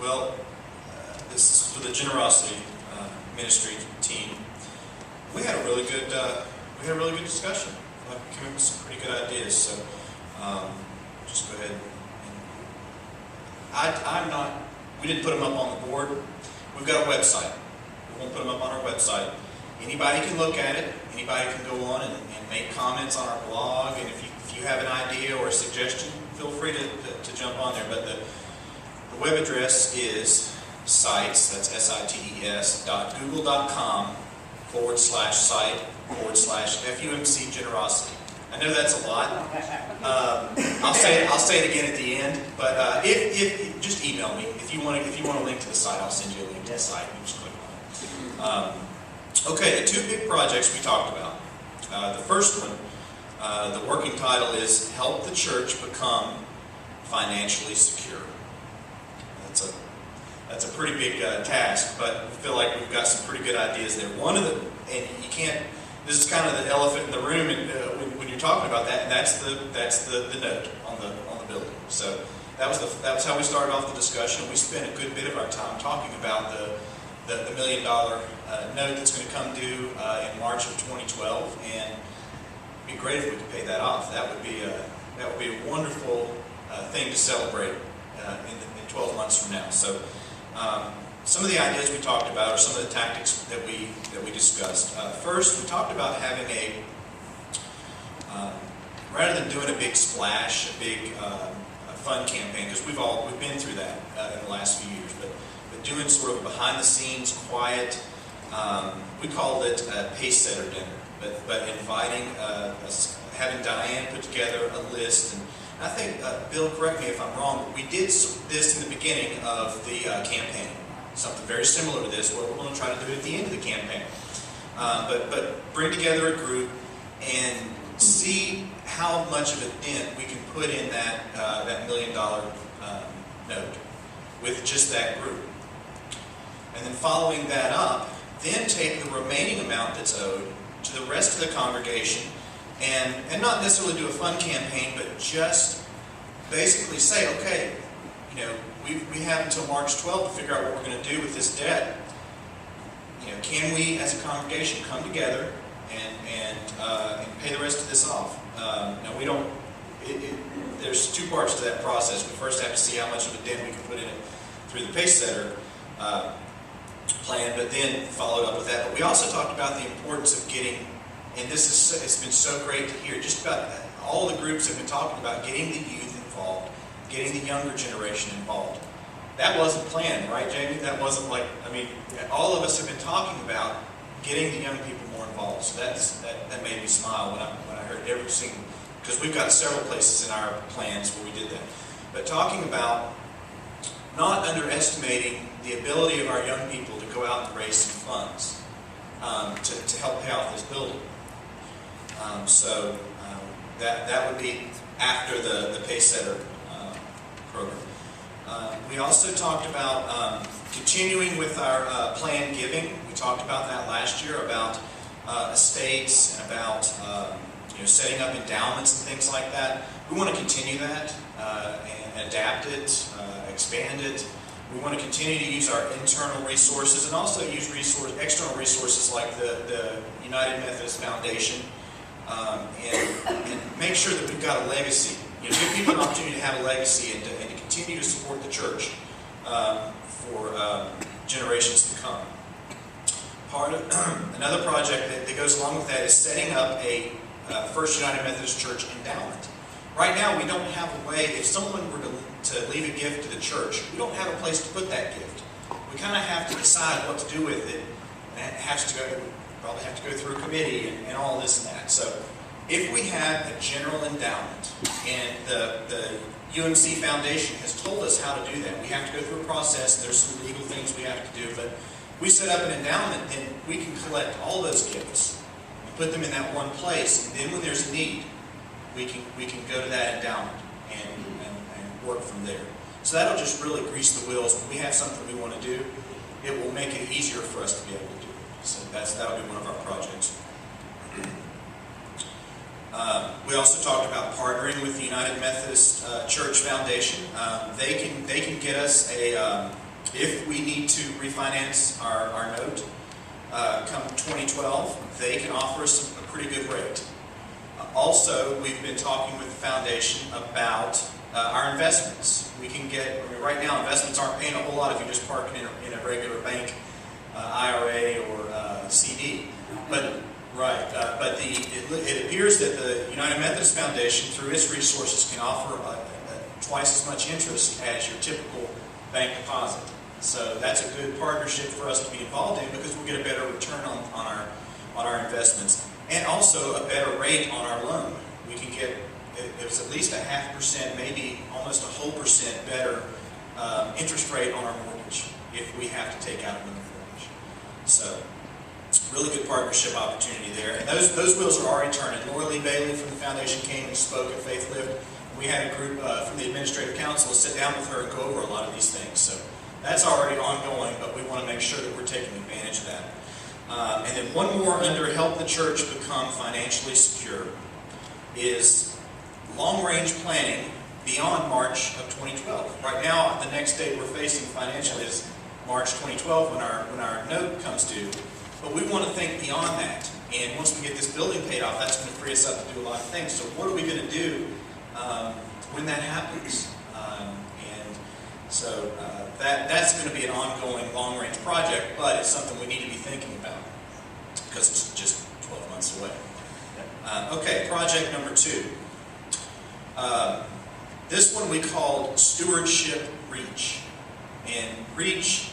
Well, this is for the generosity ministry team. We had a really good discussion. We came up with some pretty good ideas. So just go ahead. We didn't put them up on the board. We've got a website. We won't put them up on our website. Anybody can look at it. Anybody can go on and make comments on our blog. And if you have an idea or a suggestion, feel free to jump on there. But the web address is sites, that's sites.google.com/site/FUMC generosity. I know that's a lot. I'll say it again at the end. But if just email me if you want a link to the site. I'll send you a link to the site. You just click on it. Okay, the two big projects we talked about. The first one, the working title is "Help the Church Become Financially Secure." That's a pretty big task, but we feel like we've got some pretty good ideas there. One of them, and you can't. This is kind of the elephant in the room when you're talking about that, and that's the note on the building. So that was how we started off the discussion. We spent a good bit of our time talking about the $1 million note that's going to come due in March of 2012, and it'd be great if we could pay that off. That would be a wonderful thing to celebrate in 12 months from now. So. Some of the ideas we talked about are some of the tactics that we discussed. First, we talked about having rather than doing a big splash, a big fund campaign, because we've been through that in the last few years, but doing sort of behind the scenes, quiet. We called it a pace setter dinner, but inviting having Diane put together a list. And I think, Bill, correct me if I'm wrong, but we did this in the beginning of the campaign. Something very similar to this, what we're going to try to do at the end of the campaign. But bring together a group and see how much of a dent we can put in that $1 million note with just that group. And then following that up, then take the remaining amount that's owed to the rest of the congregation and not necessarily do a fund campaign, but just basically say, okay, we have until March 12th to figure out what we're going to do with this debt. Can we, as a congregation, come together and pay the rest of this off? Now we don't. There's two parts to that process. We first have to see how much of a dent we can put in it through the pace setter plan, but then follow it up with that. But we also talked about the importance of getting. And it's been so great to hear. Just about all the groups have been talking about getting the youth involved, getting the younger generation involved. That wasn't planned, right, Jamie? That wasn't all of us have been talking about getting the young people more involved. So that made me smile when I heard every single, because we've got several places in our plans where we did that. But talking about not underestimating the ability of our young people to go out and raise some funds to help pay off this building. So that would be after the pace setter program. We also talked about continuing with our planned giving. We talked about that last year, about estates and about setting up endowments and things like that. We want to continue that and adapt it, expand it. We want to continue to use our internal resources and also use external resources like the United Methodist Foundation. And make sure that we've got a legacy. Give people an opportunity to have a legacy and to continue to support the church for generations to come. Another project that goes along with that is setting up a First United Methodist Church endowment. Right now, we don't have a way. If someone were to leave a gift to the church, we don't have a place to put that gift. We kind of have to decide what to do with it, and it probably have to go through a committee and all this and that. So if we have a general endowment, and the UMC Foundation has told us how to do that, we have to go through a process, there's some legal things we have to do, but we set up an endowment, then we can collect all those gifts and put them in that one place, and then when there's a need, we can go to that endowment and work from there. So that'll just really grease the wheels. When we have something we want to do, it will make it easier for us to be able to do it. So that'll be one of our projects. We also talked about partnering with the United Methodist Church Foundation. They can get us a if we need to refinance our note come 2012, they can offer us a pretty good rate. Also, we've been talking with the foundation about our investments. We can get, right now investments aren't paying a whole lot if you just park it in a regular bank IRA or CD. But it appears that the United Methodist Foundation, through its resources, can offer twice as much interest as your typical bank deposit. So that's a good partnership for us to be involved in, because we'll get a better return on our investments, and also a better rate on our loan. We can get, it was at least 0.5%, maybe almost a whole percent better interest rate on our mortgage if we have to take out another mortgage. So really good partnership opportunity there. And those wheels are already turning. Laura Lee Bailey from the foundation came and spoke at Faith Lift. We had a group from the administrative council sit down with her and go over a lot of these things. So that's already ongoing, but we want to make sure that we're taking advantage of that. And then one more under Help the Church Become Financially Secure is long-range planning beyond March of 2012. Right now, the next date we're facing financially is March 2012 when our note comes due. But we want to think beyond that. And once we get this building paid off, that's going to free us up to do a lot of things. So what are we going to do when that happens? So that's going to be an ongoing long-range project, but it's something we need to be thinking about because it's just 12 months away. Okay, project number 2. This one we called Stewardship Reach. And Reach,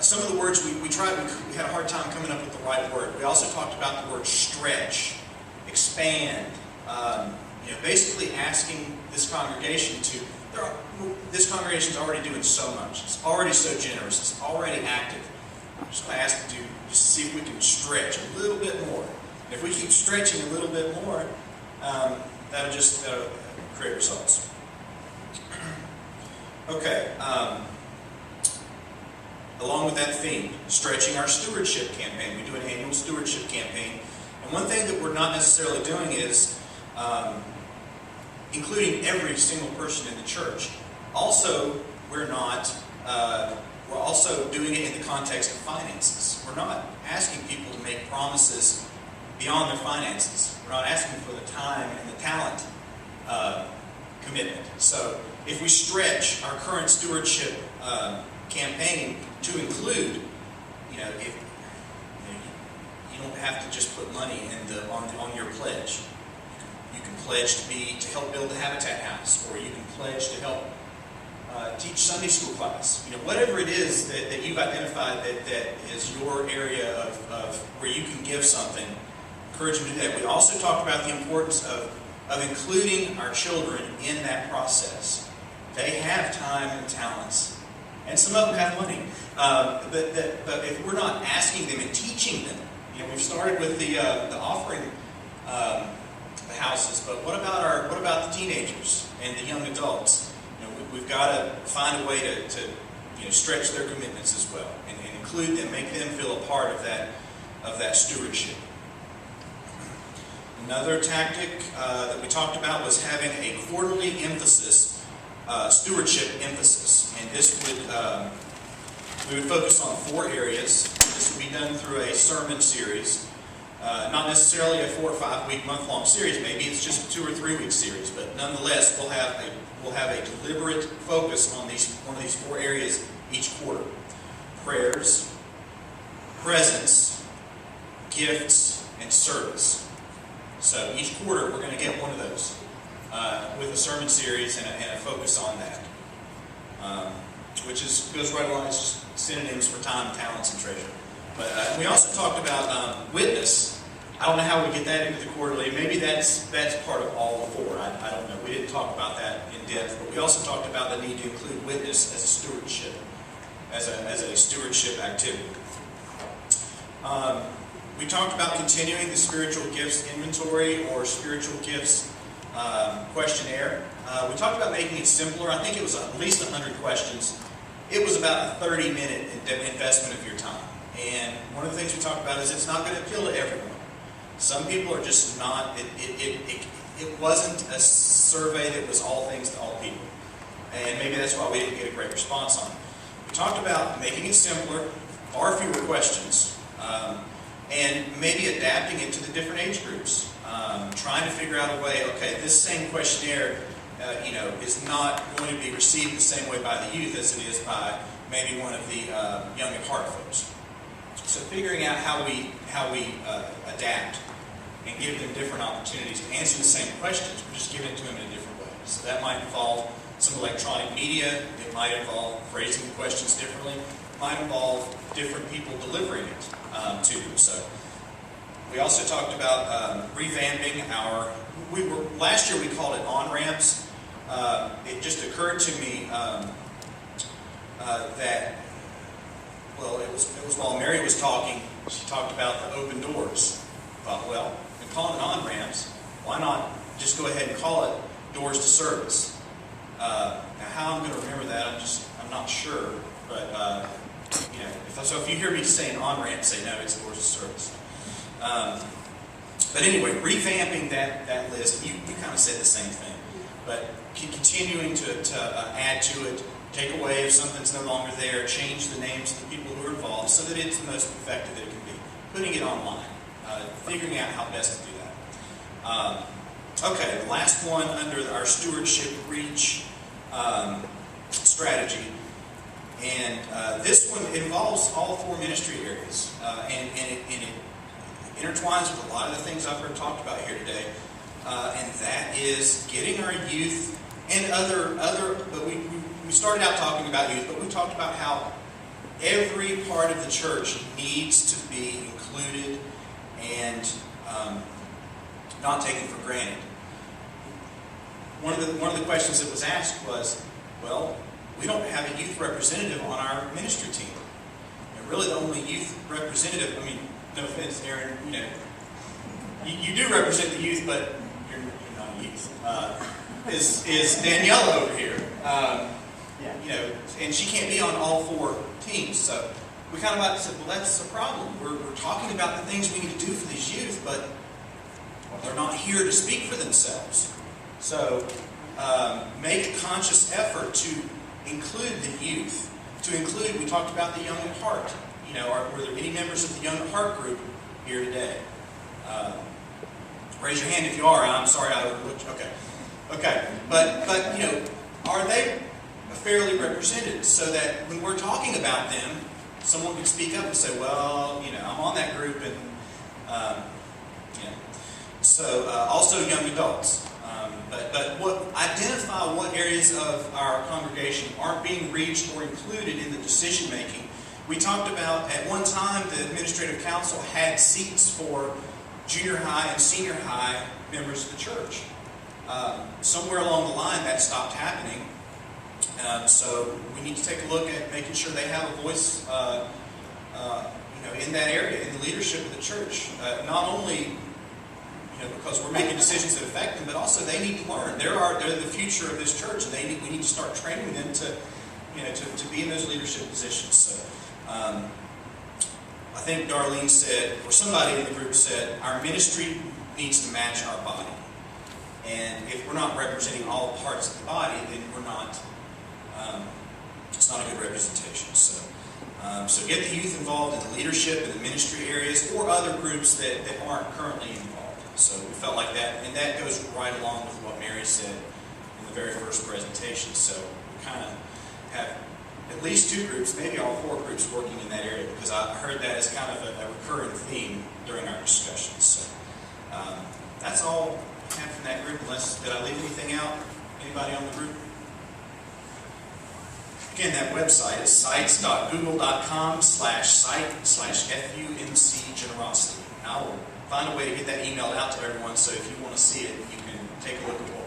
some of the words we tried, we had a hard time coming up with the right word. We also talked about the word stretch, expand, basically asking this congregation to, this congregation is already doing so much. It's already so generous. It's already active. I'm just going to ask you to just see if we can stretch a little bit more. And if we keep stretching a little bit more, that'll just create results. Okay. Along with that theme, stretching our stewardship campaign. We do an annual stewardship campaign. And one thing that we're not necessarily doing is including every single person in the church. Also, we're also doing it in the context of finances. We're not asking people to make promises beyond their finances. We're not asking for the time and the talent commitment. So if we stretch our current stewardship campaign to include, if you don't have to just put money on your pledge. You can pledge to help build the Habitat House, or you can pledge to help teach Sunday school class. Whatever it is that you've identified that is your area of where you can give something, encourage them to do that. We also talked about the importance of including our children in that process. They have time and talents, and some of them have money. But if we're not asking them and teaching them, we've started with the offering the houses, but what about the teenagers and the young adults? We've got to find a way to stretch their commitments as well, and include them, make them feel a part of that stewardship. Another tactic that we talked about was having a quarterly emphasis, stewardship emphasis, and this we would focus on 4 areas. This would be done through a sermon series, not necessarily a 4 or 5 week, month-long series. Maybe it's just a 2 or 3 week series, but nonetheless, we'll have a deliberate focus on one of these 4 areas each quarter: prayers, presence, gifts, and service. So each quarter, we're going to get one of those with a sermon series and a focus on that, which goes right along. It's just synonyms for time, talents, and treasure. But we also talked about witness. I don't know how we get that into the quarterly. Maybe that's part of all 4. I don't know. We didn't talk about that in depth, but we also talked about the need to include witness as a stewardship, as a stewardship activity. We talked about continuing the spiritual gifts inventory or spiritual gifts questionnaire. We talked about making it simpler. I think it was at least 100 questions. It was about a 30-minute investment of your time. And one of the things we talked about is it's not going to appeal to everyone. Some people are just not, it wasn't a survey that was all things to all people. And maybe that's why we didn't get a great response on it. We talked about making it simpler, far fewer questions, and maybe adapting it to the different age groups. Trying to figure out a way, okay, this same questionnaire is not going to be received the same way by the youth as it is by maybe one of the young at heart folks. So figuring out how we adapt and give them different opportunities to answer the same questions, we're just giving it to them in a different way. So that might involve some electronic media, it might involve phrasing the questions differently, it might involve different people delivering it to them. So we also talked about revamping last year we called it on-ramps. It just occurred to me that, well, it was while Mary was talking, she talked about the open doors. I thought, well, we call it on-ramps, why not just go ahead and call it doors to service? Now how I'm going to remember that, I'm not sure, but if you hear me saying on-ramp, say no, it's doors to service. But anyway, revamping that list, you kind of said the same thing, but continuing to add to it, take away if something's no longer there, change the names of the people who are involved so that it's the most effective that it can be. Putting it online, figuring out how best to do that. Okay, the last one under our stewardship reach strategy, and this one involves all four ministry areas, and it intertwines with a lot of the things I've heard talked about here today, and that is getting our youth and but we started out talking about youth, but we talked about how every part of the church needs to be included and not taken for granted. One of the questions that was asked was, well, we don't have a youth representative on our ministry team. And really the only youth representative, I mean, no offense, Aaron, you do represent the youth, but you're not a youth. Is Danielle over here? And she can't be on all four teams. So we kind of said, well, that's the problem. We're talking about the things we need to do for these youth, but they're not here to speak for themselves. So make a conscious effort to include the youth. We talked about the young at heart. Were there any members of the Young at Heart group here today? Raise your hand if you are. I'm sorry I overlooked you. Okay. But are they fairly represented so that when we're talking about them, someone can speak up and say, well, I'm on that group, and So also young adults. But identify what areas of our congregation aren't being reached or included in the decision making. We talked about at one time the Administrative Council had seats for junior high and senior high members of the church. Somewhere along the line that stopped happening. So we need to take a look at making sure they have a voice in that area, in the leadership of the church. Not only because we're making decisions that affect them, but also they need to learn. They're the future of this church, and we need to start training them to be in those leadership positions. So I think Darlene said, or somebody in the group said, our ministry needs to match our body. And if we're not representing all parts of the body, then we're not. It's not a good representation. So get the youth involved in the leadership and the ministry areas, or other groups that aren't currently involved. So we felt like that, and that goes right along with what Mary said in the very first presentation. So we kind of have at least two groups, maybe all four groups working in that area, because I heard that as kind of a recurring theme during our discussions. So that's all I have from that group, unless, did I leave anything out? Anybody on the group? Again, that website is sites.google.com/site/FUMC Generosity. I will find a way to get that emailed out to everyone, so if you want to see it, you can take a look at what